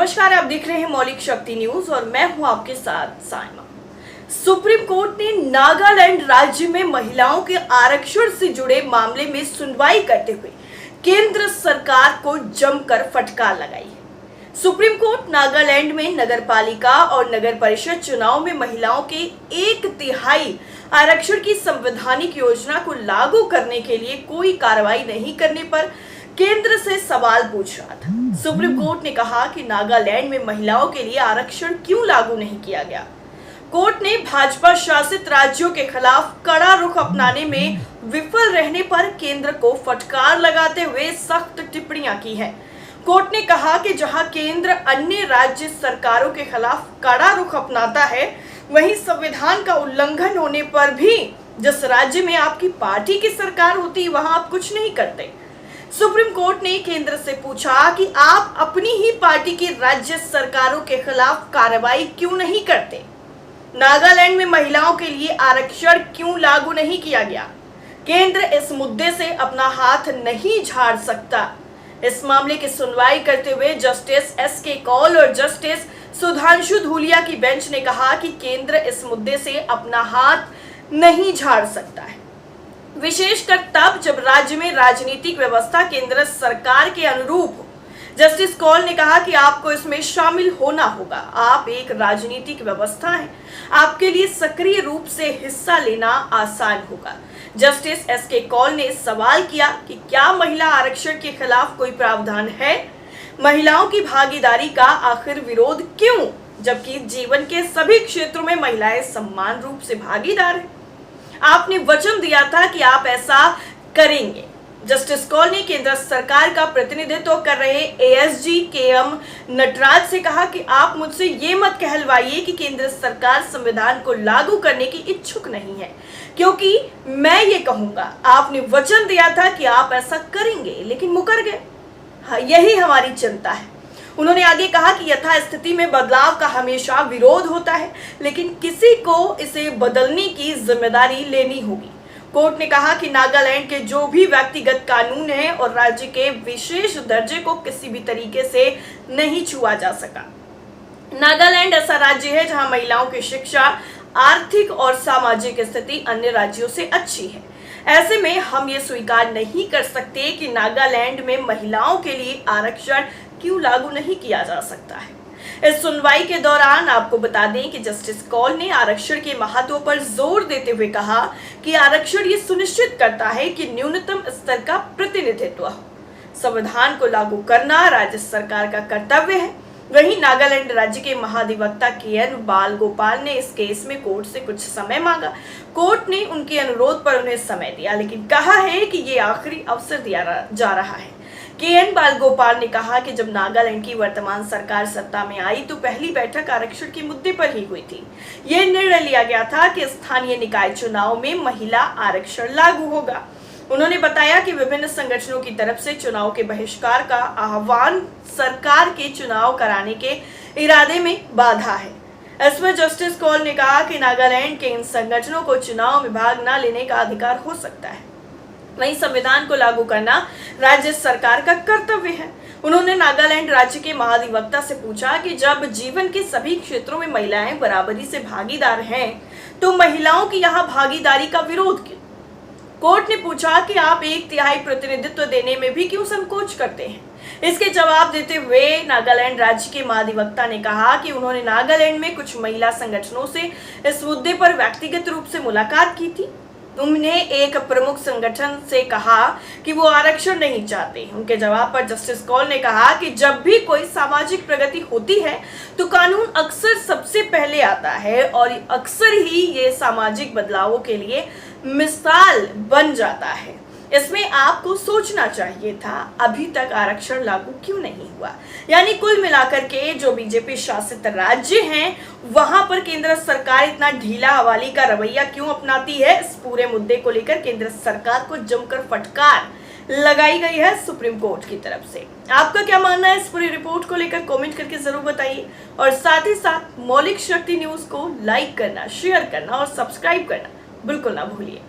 नमस्कार, आप देख रहे हैं मौलिक शक्ति न्यूज और मैं हूं आपके साथ साइमा। सुप्रीम कोर्ट ने नागालैंड राज्य में महिलाओं के आरक्षण से जुड़े मामले में सुनवाई करते हुए केंद्र सरकार को जमकर फटकार लगाई है। सुप्रीम कोर्ट नागालैंड में नगरपालिका और नगर परिषद चुनाव में महिलाओं के 1/3 आरक्षण की संवैधानिक योजना को लागू करने के लिए कोई कार्रवाई नहीं करने पर केंद्र से सवाल पूछ रहा था। सुप्रीम कोर्ट ने कहा कि नागालैंड में महिलाओं के लिए आरक्षण क्यों लागू नहीं किया गया। कोर्ट ने भाजपा शासित राज्यों के खिलाफ कड़ा रुख अपनाने में विफल रहने पर केंद्र को फटकार लगाते हुए सख्त टिप्पणियां की है। कोर्ट ने कहा कि जहां केंद्र अन्य राज्य सरकारों के खिलाफ कड़ा रुख अपनाता है, वहीं संविधान का उल्लंघन होने पर भी जिस राज्य में आपकी पार्टी की सरकार होती, वहां आप कुछ नहीं करते। सुप्रीम कोर्ट ने केंद्र से पूछा कि आप अपनी ही पार्टी की राज्य सरकारों के खिलाफ कार्रवाई क्यों नहीं करते। नागालैंड में महिलाओं के लिए आरक्षण क्यों लागू नहीं किया गया। केंद्र इस मुद्दे से अपना हाथ नहीं झाड़ सकता। इस मामले की सुनवाई करते हुए जस्टिस एस.के. कौल और जस्टिस सुधांशु धूलिया की बेंच ने कहा कि केंद्र इस मुद्दे से अपना हाथ नहीं झाड़ सकता है, विशेषकर तब जब राज्य में राजनीतिक व्यवस्था केंद्र सरकार के अनुरूप हो। जस्टिस कौल ने कहा कि आपको इसमें शामिल होना होगा। आप एक राजनीतिक व्यवस्था हैं, आपके लिए सक्रिय रूप से हिस्सा लेना आसान होगा। Justice SK. कौल ने सवाल किया कि क्या महिला आरक्षण के खिलाफ कोई प्रावधान है। महिलाओं की भागीदारी का आखिर विरोध क्यों, जबकि जीवन के सभी क्षेत्रों में महिलाएं समान रूप से भागीदार हैं। आपने वचन दिया था कि आप ऐसा करेंगे। जस्टिस कौल ने केंद्र सरकार का प्रतिनिधित्व कर रहे एएसजी के.एम. नटराज से कहा कि आप मुझसे ये मत कहलवाइए कि केंद्र सरकार संविधान को लागू करने की इच्छुक नहीं है, क्योंकि मैं ये कहूंगा आपने वचन दिया था कि आप ऐसा करेंगे, लेकिन मुकर गए। हाँ, यही हमारी चिंता है। उन्होंने आगे कहा कि यथास्थिति में बदलाव का हमेशा विरोध होता है, लेकिन किसी को इसे बदलने की जिम्मेदारी लेनी होगी। कोर्ट ने कहा कि नागालैंड के जो भी व्यक्तिगत कानून हैं और राज्य के विशेष दर्जे को किसी भी तरीके से नहीं छुआ जा सका। नागालैंड ऐसा राज्य है जहां महिलाओं की शिक्षा, आर्थिक और सामाजिक स्थिति अन्य राज्यों से अच्छी है। ऐसे में हम ये स्वीकार नहीं कर सकते कि नागालैंड में महिलाओं के लिए आरक्षण क्यों लागू नहीं किया जा सकता है। इस सुनवाई के दौरान आपको बता दें कि जस्टिस कौल ने आरक्षण के महत्व पर जोर देते हुए कहा कि आरक्षण ये सुनिश्चित करता है कि न्यूनतम स्तर का प्रतिनिधित्व हो। संविधान को लागू करना राज्य सरकार का कर्तव्य है। वहीं नागालैंड राज्य के महाधिवक्ता के.एन. बालगोपाल ने इस केस में कोर्ट से कुछ समय मांगा। कोर्ट ने उनके अनुरोध पर उन्हें समय दिया, लेकिन कहा है कि ये आखिरी अवसर दिया जा रहा है। के.एन. बालगोपाल ने कहा कि जब नागालैंड की वर्तमान सरकार सत्ता में आई तो पहली बैठक आरक्षण के मुद्दे पर ही हुई थी। यह निर्णय लिया गया था कि स्थानीय निकाय चुनाव में महिला आरक्षण लागू होगा। उन्होंने बताया कि विभिन्न संगठनों की तरफ से चुनाव के बहिष्कार का आह्वान सरकार के चुनाव कराने के इरादे में बाधा है। इसमें जस्टिस कौल ने कहा कि नागालैंड के इन संगठनों को चुनाव में भाग न लेने का अधिकार हो सकता है, वहीं संविधान को लागू करना राज्य सरकार का कर्तव्य है। उन्होंने नागालैंड राज्य के महाधिवक्ता से पूछा कि जब जीवन के सभी क्षेत्रों में महिलाएं बराबरी से भागीदार हैं, तो महिलाओं की यहाँ भागीदारी का विरोध क्यों। कोर्ट ने पूछा कि आप 1/3 प्रतिनिधित्व देने में भी क्यों संकोच करते हैं। इसके जवाब देते हुए नागालैंड राज्य के महाधिवक्ता ने कहा कि उन्होंने नागालैंड में कुछ महिला संगठनों से इस मुद्दे पर व्यक्तिगत रूप से मुलाकात की थी। उन्होंने एक प्रमुख संगठन से कहा कि वो आरक्षण नहीं चाहते। उनके जवाब पर जस्टिस कौल ने कहा कि जब भी कोई सामाजिक प्रगति होती है तो कानून अक्सर सबसे पहले आता है और अक्सर ही ये सामाजिक बदलावों के लिए मिसाल बन जाता है। इसमें आपको सोचना चाहिए था, अभी तक आरक्षण लागू क्यों नहीं हुआ। यानी कुल मिलाकर के जो बीजेपी शासित राज्य हैं, वहां पर केंद्र सरकार इतना ढीला हवाली का रवैया क्यों अपनाती है। इस पूरे मुद्दे को लेकर केंद्र सरकार को जमकर फटकार लगाई गई है सुप्रीम कोर्ट की तरफ से। आपका क्या मानना है इस पूरी रिपोर्ट को लेकर, कमेंट करके जरूर बताइए और साथ ही साथ मौलिक शक्ति न्यूज को लाइक करना, शेयर करना और सब्सक्राइब करना बिल्कुल ना भूलिए।